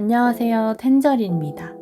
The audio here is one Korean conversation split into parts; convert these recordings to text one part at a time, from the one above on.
안녕하세요. 텐저린입니다.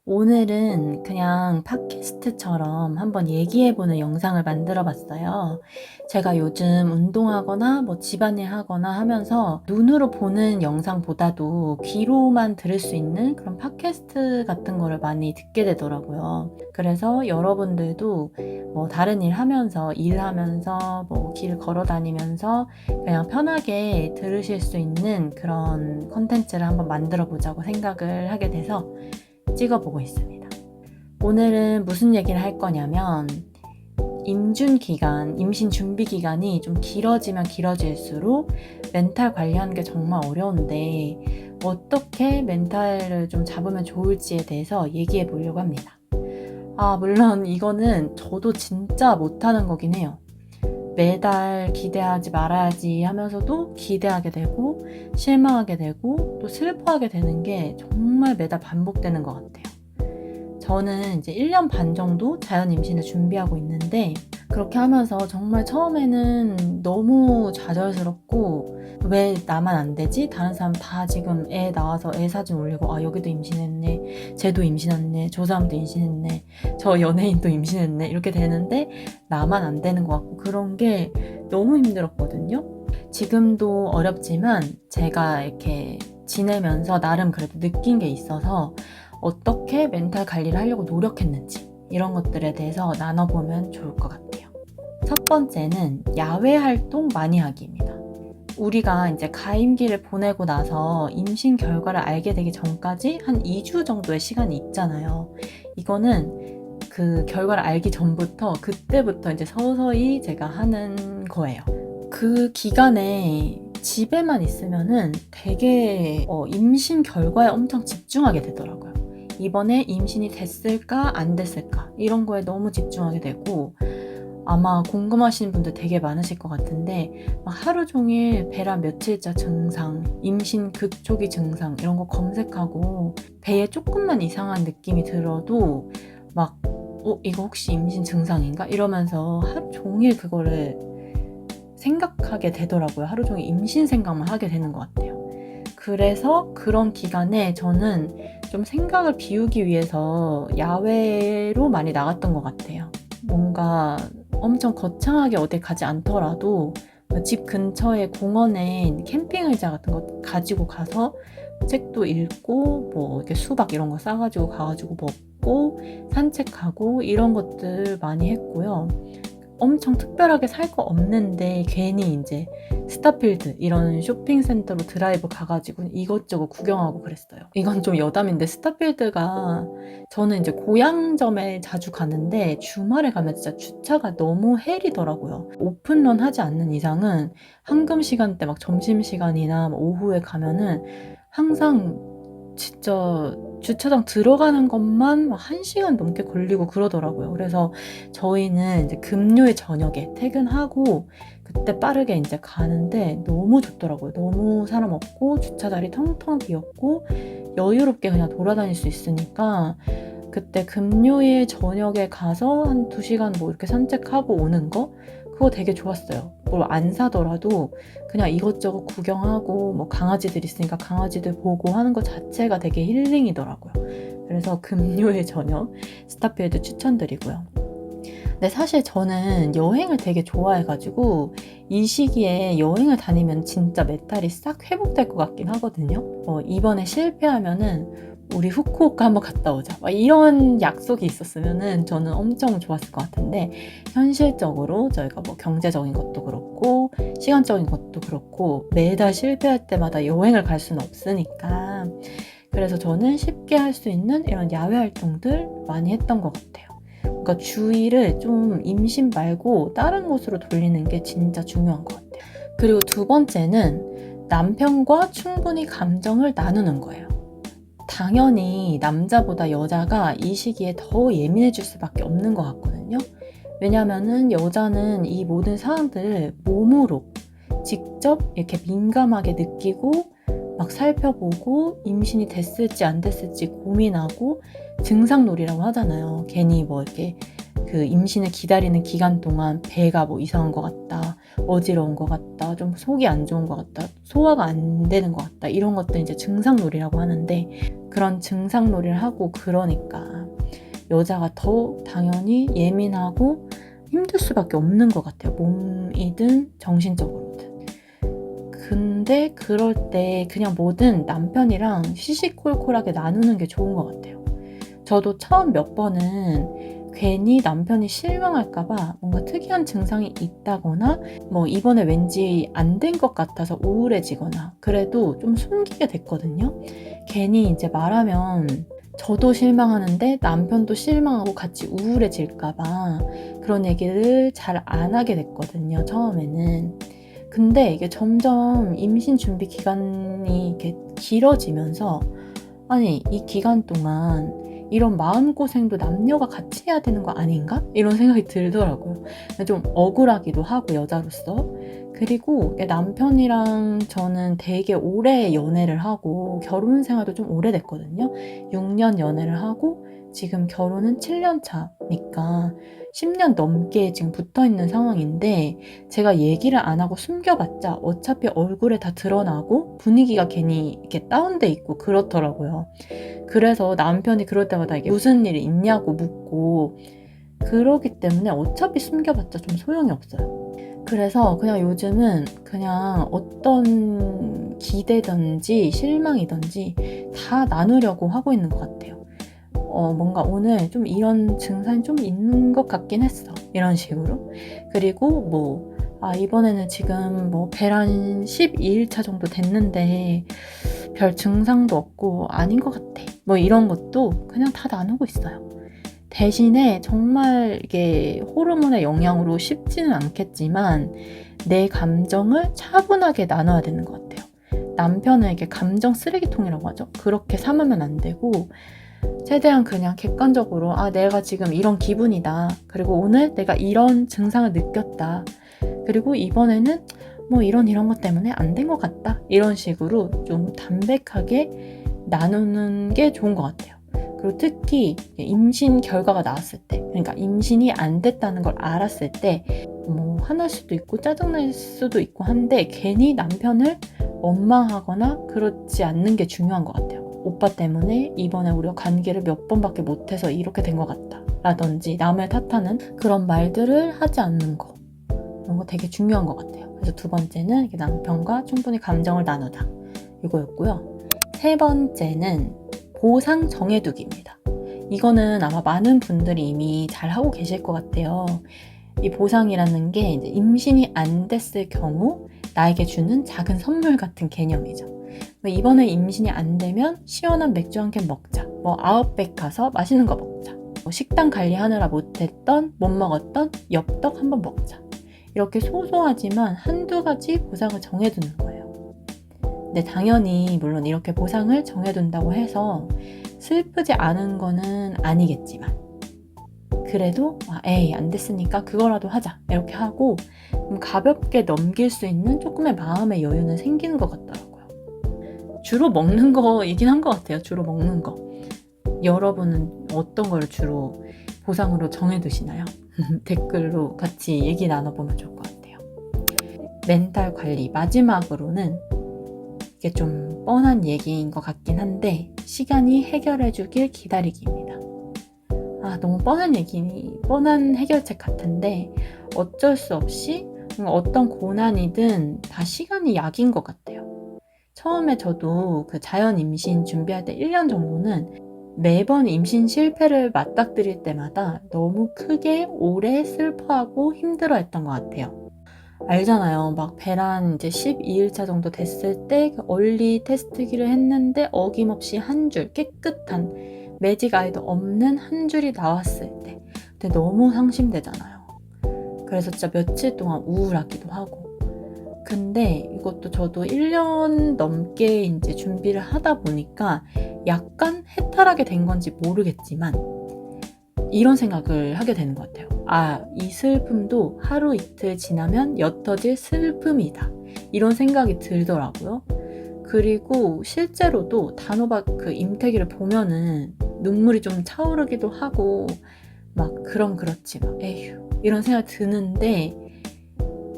오늘은 그냥 팟캐스트처럼 한번 얘기해보는 영상을 만들어 봤어요. 제가 요즘 운동하거나 집안일 하거나 하면서 눈으로 보는 영상보다도 귀로만 들을 수 있는 그런 팟캐스트 같은 거를 많이 듣게 되더라고요. 그래서 여러분들도 다른 일 하면서, 일하면서, 길 걸어 다니면서 그냥 편하게 들으실 수 있는 그런 컨텐츠를 한번 만들어 보자고 생각을 하게 돼서 찍어보고 있습니다. 오늘은 무슨 얘기를 할 거냐면 임신 준비 기간이 좀 길어지면 길어질수록 멘탈 관리하는 게 정말 어려운데 어떻게 멘탈을 좀 잡으면 좋을지에 대해서 얘기해 보려고 합니다. 물론 이거는 저도 진짜 못하는 거긴 해요. 매달 기대하지 말아야지 하면서도 기대하게 되고 실망하게 되고 또 슬퍼하게 되는 게 정말 매달 반복되는 것 같아요. 저는 이제 1년 반 정도 자연 임신을 준비하고 있는데 그렇게 하면서 정말 처음에는 너무 좌절스럽고 왜 나만 안 되지? 다른 사람 다 지금 애 낳아서 애 사진 올리고 여기도 임신했네, 쟤도 임신했네, 저 사람도 임신했네, 저 연예인도 임신했네 이렇게 되는데 나만 안 되는 것 같고 그런 게 너무 힘들었거든요. 지금도 어렵지만 제가 이렇게 지내면서 나름 그래도 느낀 게 있어서 어떻게 멘탈 관리를 하려고 노력했는지 이런 것들에 대해서 나눠보면 좋을 것 같아요. 첫 번째는 야외 활동 많이 하기입니다. 우리가 이제 가임기를 보내고 나서 임신 결과를 알게 되기 전까지 한 2주 정도의 시간이 있잖아요. 이거는 그 결과를 알기 전부터 그때부터 이제 서서히 제가 하는 거예요. 그 기간에 집에만 있으면은 되게 임신 결과에 엄청 집중하게 되더라고요. 이번에 임신이 됐을까 안 됐을까 이런 거에 너무 집중하게 되고 아마 궁금하신 분들 되게 많으실 것 같은데 하루 종일 배란 며칠차 증상, 임신 극초기 증상 이런 거 검색하고 배에 조금만 이상한 느낌이 들어도 이거 혹시 임신 증상인가? 이러면서 하루 종일 그거를 생각하게 되더라고요. 하루 종일 임신 생각만 하게 되는 것 같아요. 그래서 그런 기간에 저는 좀 생각을 비우기 위해서 야외로 많이 나갔던 것 같아요. 뭔가 엄청 거창하게 어디 가지 않더라도 집 근처에 공원에 캠핑 의자 같은 거 가지고 가서 책도 읽고 이렇게 수박 이런 거 싸가지고 가가지고 먹고 산책하고 이런 것들 많이 했고요. 엄청 특별하게 살 거 없는데 괜히 이제 스타필드 이런 쇼핑센터로 드라이브 가가지고 이것저것 구경하고 그랬어요. 이건 좀 여담인데 스타필드가 저는 이제 고향점에 자주 가는데 주말에 가면 진짜 주차가 너무 헬이더라고요. 오픈런 하지 않는 이상은 황금 시간대 점심시간이나 오후에 가면은 항상 진짜 주차장 들어가는 것만 1시간 넘게 걸리고 그러더라고요. 그래서 저희는 이제 금요일 저녁에 퇴근하고 그때 빠르게 이제 가는데 너무 좋더라고요. 너무 사람 없고 주차 자리 텅텅 비었고 여유롭게 그냥 돌아다닐 수 있으니까 그때 금요일 저녁에 가서 한 2시간 이렇게 산책하고 오는 거 그거 되게 좋았어요. 뭘 안 사더라도 그냥 이것저것 구경하고 강아지들 있으니까 강아지들 보고 하는 것 자체가 되게 힐링이더라고요. 그래서 금요일 저녁 스타필드 추천드리고요. 근데 사실 저는 여행을 되게 좋아해가지고 이 시기에 여행을 다니면 진짜 멘탈이 싹 회복될 것 같긴 하거든요. 이번에 실패하면은 우리 후쿠오카 한번 갔다 오자 이런 약속이 있었으면은 저는 엄청 좋았을 것 같은데 현실적으로 저희가 경제적인 것도 그렇고 시간적인 것도 그렇고 매달 실패할 때마다 여행을 갈 수는 없으니까 그래서 저는 쉽게 할 수 있는 이런 야외 활동들 많이 했던 것 같아요. 그러니까 주의를 좀 임신 말고 다른 곳으로 돌리는 게 진짜 중요한 것 같아요. 그리고 두 번째는 남편과 충분히 감정을 나누는 거예요. 당연히 남자보다 여자가 이 시기에 더 예민해질 수밖에 없는 것 같거든요. 왜냐면은 여자는 이 모든 상황들을 몸으로 직접 이렇게 민감하게 느끼고 살펴보고 임신이 됐을지 안 됐을지 고민하고 증상놀이라고 하잖아요. 괜히 이렇게 그 임신을 기다리는 기간 동안 배가 뭐 이상한 것 같다, 어지러운 것 같다, 좀 속이 안 좋은 것 같다, 소화가 안 되는 것 같다, 이런 것들 이제 증상놀이라고 하는데, 그런 증상놀이를 하고 그러니까 여자가 더 당연히 예민하고 힘들 수밖에 없는 것 같아요. 몸이든 정신적으로든. 근데 그럴 때 그냥 뭐든 남편이랑 시시콜콜하게 나누는 게 좋은 것 같아요. 저도 처음 몇 번은 괜히 남편이 실망할까봐 뭔가 특이한 증상이 있다거나 뭐 이번에 왠지 안 된 것 같아서 우울해지거나 그래도 좀 숨기게 됐거든요. 괜히 이제 말하면 저도 실망하는데 남편도 실망하고 같이 우울해질까봐 그런 얘기를 잘 안 하게 됐거든요, 처음에는. 근데 이게 점점 임신 준비 기간이 이렇게 길어지면서 아니, 이 기간 동안 이런 마음고생도 남녀가 같이 해야 되는 거 아닌가? 이런 생각이 들더라고요. 좀 억울하기도 하고, 여자로서. 그리고 남편이랑 저는 되게 오래 연애를 하고 결혼 생활도 좀 오래됐거든요. 6년 연애를 하고 지금 결혼은 7년 차니까 10년 넘게 지금 붙어있는 상황인데 제가 얘기를 안 하고 숨겨봤자 어차피 얼굴에 다 드러나고 분위기가 괜히 이렇게 다운돼 있고 그렇더라고요. 그래서 남편이 그럴 때마다 이게 무슨 일이 있냐고 묻고 그러기 때문에 어차피 숨겨봤자 좀 소용이 없어요. 그래서 그냥 요즘은 그냥 어떤 기대든지 실망이든지 다 나누려고 하고 있는 것 같아요. 뭔가 오늘 좀 이런 증상이 좀 있는 것 같긴 했어. 이런 식으로. 그리고 뭐, 이번에는 지금 뭐 배란 12일차 정도 됐는데 별 증상도 없고 아닌 것 같아. 뭐 이런 것도 그냥 다 나누고 있어요. 대신에 정말 이게 호르몬의 영향으로 쉽지는 않겠지만 내 감정을 차분하게 나눠야 되는 것 같아요. 남편은 이게 감정 쓰레기통이라고 하죠. 그렇게 삼으면 안 되고 최대한 그냥 객관적으로 내가 지금 이런 기분이다. 그리고 오늘 내가 이런 증상을 느꼈다. 그리고 이번에는 뭐 이런 것 때문에 안 된 것 같다. 이런 식으로 좀 담백하게 나누는 게 좋은 것 같아요. 그리고 특히 임신 결과가 나왔을 때, 그러니까 임신이 안 됐다는 걸 알았을 때 뭐 화날 수도 있고 짜증날 수도 있고 한데 괜히 남편을 원망하거나 그렇지 않는 게 중요한 것 같아요. 오빠 때문에 이번에 우리가 관계를 몇 번밖에 못해서 이렇게 된 것 같다 라든지 남을 탓하는 그런 말들을 하지 않는 거, 이런 거 되게 중요한 것 같아요. 그래서 두 번째는 남편과 충분히 감정을 나누다, 이거였고요. 세 번째는 보상 정해두기입니다. 이거는 아마 많은 분들이 이미 잘 하고 계실 것 같아요. 이 보상이라는 게 이제 임신이 안 됐을 경우 나에게 주는 작은 선물 같은 개념이죠. 이번에 임신이 안 되면 시원한 맥주 한 캔 먹자. 뭐 아웃백 가서 맛있는 거 먹자. 뭐 식단 관리하느라 못했던, 못 먹었던 엽떡 한번 먹자. 이렇게 소소하지만 한두 가지 보상을 정해두는 거예요. 근데 당연히 물론 이렇게 보상을 정해둔다고 해서 슬프지 않은 거는 아니겠지만 그래도 에이 안 됐으니까 그거라도 하자 이렇게 하고 가볍게 넘길 수 있는 조금의 마음의 여유는 생기는 것 같더라고요. 주로 먹는 거이긴 한 것 같아요. 주로 먹는 거. 여러분은 어떤 걸 주로 보상으로 정해두시나요? 댓글로 같이 얘기 나눠보면 좋을 것 같아요. 멘탈 관리 마지막으로는 이게 좀 뻔한 얘기인 것 같긴 한데 시간이 해결해주길 기다리기입니다. 너무 뻔한 해결책 같은데 어쩔 수 없이 어떤 고난이든 다 시간이 약인 것 같아요. 처음에 저도 그 자연 임신 준비할 때 1년 정도는 매번 임신 실패를 맞닥뜨릴 때마다 너무 크게 오래 슬퍼하고 힘들어했던 것 같아요. 알잖아요. 막 배란 이제 12일차 정도 됐을 때 얼리 테스트기를 했는데 어김없이 한 줄 깨끗한 매직 아이도 없는 한 줄이 나왔을 때 근데 너무 상심되잖아요. 그래서 진짜 며칠 동안 우울하기도 하고. 근데 이것도 저도 1년 넘게 이제 준비를 하다 보니까 약간 해탈하게 된 건지 모르겠지만 이런 생각을 하게 되는 것 같아요. 이 슬픔도 하루 이틀 지나면 옅어질 슬픔이다. 이런 생각이 들더라고요. 그리고 실제로도 단호박 그 임태기를 보면은 눈물이 좀 차오르기도 하고 막 그럼 그렇지 막 에휴 이런 생각이 드는데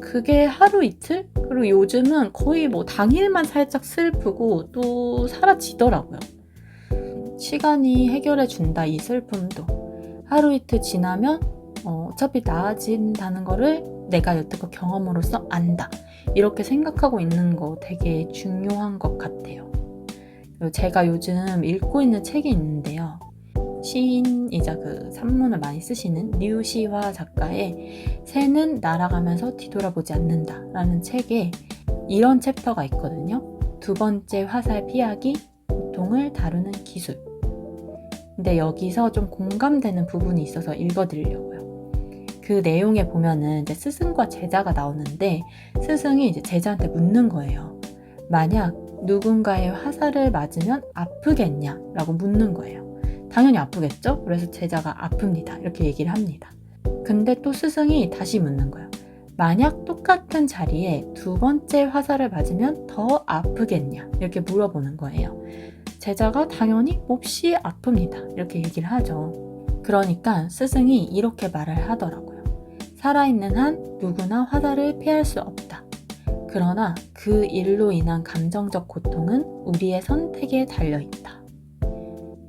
그게 하루 이틀? 그리고 요즘은 거의 뭐 당일만 살짝 슬프고 또 사라지더라고요. 시간이 해결해 준다 이 슬픔도. 하루 이틀 지나면 어차피 나아진다는 거를 내가 여태껏 경험으로써 안다. 이렇게 생각하고 있는 거 되게 중요한 것 같아요. 그리고 제가 요즘 읽고 있는 책이 있는데요. 시인이자 그 산문을 많이 쓰시는 류시화 작가의 새는 날아가면서 뒤돌아보지 않는다 라는 책에 이런 챕터가 있거든요. 두 번째 화살 피하기, 고통을 다루는 기술. 근데 여기서 좀 공감되는 부분이 있어서 읽어드리려고요. 그 내용에 보면은 이제 스승과 제자가 나오는데 스승이 이제 제자한테 묻는 거예요. 만약 누군가의 화살을 맞으면 아프겠냐? 라고 묻는 거예요. 당연히 아프겠죠? 그래서 제자가 아픕니다. 이렇게 얘기를 합니다. 근데 또 스승이 다시 묻는 거예요. 만약 똑같은 자리에 두 번째 화살을 맞으면 더 아프겠냐? 이렇게 물어보는 거예요. 제자가 당연히 몹시 아픕니다. 이렇게 얘기를 하죠. 그러니까 스승이 이렇게 말을 하더라고요. 살아있는 한 누구나 화살을 피할 수 없다. 그러나 그 일로 인한 감정적 고통은 우리의 선택에 달려있다.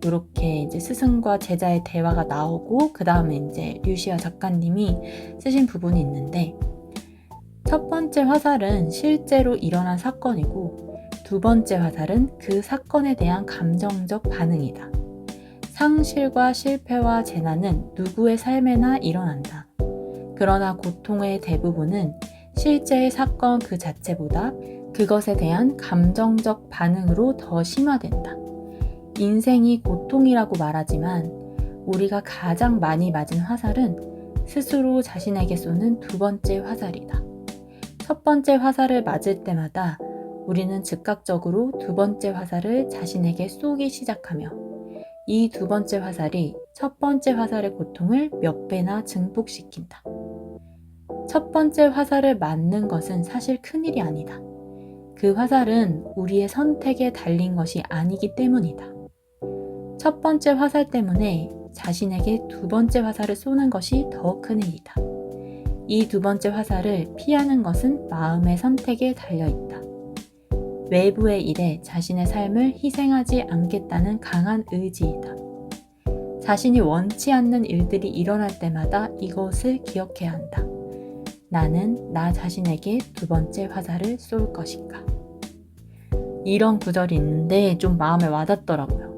이렇게 이제 스승과 제자의 대화가 나오고 그 다음에 이제 류시아 작가님이 쓰신 부분이 있는데 첫 번째 화살은 실제로 일어난 사건이고 두 번째 화살은 그 사건에 대한 감정적 반응이다. 상실과 실패와 재난은 누구의 삶에나 일어난다. 그러나 고통의 대부분은 실제의 사건 그 자체보다 그것에 대한 감정적 반응으로 더 심화된다. 인생이 고통이라고 말하지만 우리가 가장 많이 맞은 화살은 스스로 자신에게 쏘는 두 번째 화살이다. 첫 번째 화살을 맞을 때마다 우리는 즉각적으로 두 번째 화살을 자신에게 쏘기 시작하며 이 두 번째 화살이 첫 번째 화살의 고통을 몇 배나 증폭시킨다. 첫 번째 화살을 맞는 것은 사실 큰일이 아니다. 그 화살은 우리의 선택에 달린 것이 아니기 때문이다. 첫 번째 화살 때문에 자신에게 두 번째 화살을 쏘는 것이 더 큰 일이다. 이 두 번째 화살을 피하는 것은 마음의 선택에 달려있다. 외부의 일에 자신의 삶을 희생하지 않겠다는 강한 의지이다. 자신이 원치 않는 일들이 일어날 때마다 이것을 기억해야 한다. 나는 나 자신에게 두 번째 화살을 쏠 것인가. 이런 구절이 있는데 좀 마음에 와닿더라고요.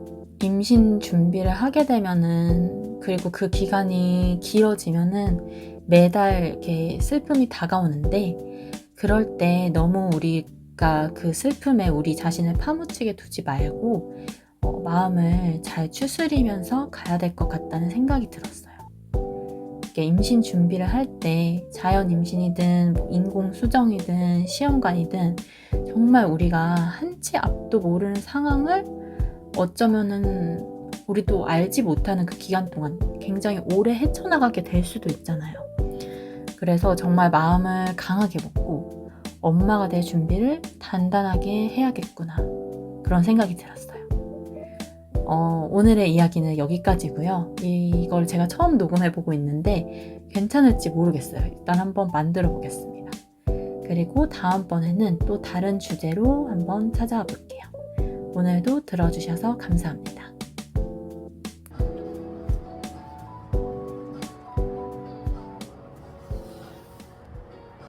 임신 준비를 하게 되면은 그리고 그 기간이 길어지면은 매달 이렇게 슬픔이 다가오는데 그럴 때 너무 우리가 그 슬픔에 우리 자신을 파묻히게 두지 말고 마음을 잘 추스리면서 가야 될 것 같다는 생각이 들었어요. 이렇게 임신 준비를 할 때 자연 임신이든 인공 수정이든 시험관이든 정말 우리가 한치 앞도 모르는 상황을 어쩌면은 우리도 알지 못하는 그 기간 동안 굉장히 오래 헤쳐나가게 될 수도 있잖아요. 그래서 정말 마음을 강하게 먹고 엄마가 될 준비를 단단하게 해야겠구나. 그런 생각이 들었어요. 오늘의 이야기는 여기까지고요. 이걸 제가 처음 녹음해보고 있는데 괜찮을지 모르겠어요. 일단 한번 만들어 보겠습니다. 그리고 다음번에는 또 다른 주제로 한번 찾아와 볼게요. 오늘도 들어주셔서 감사합니다.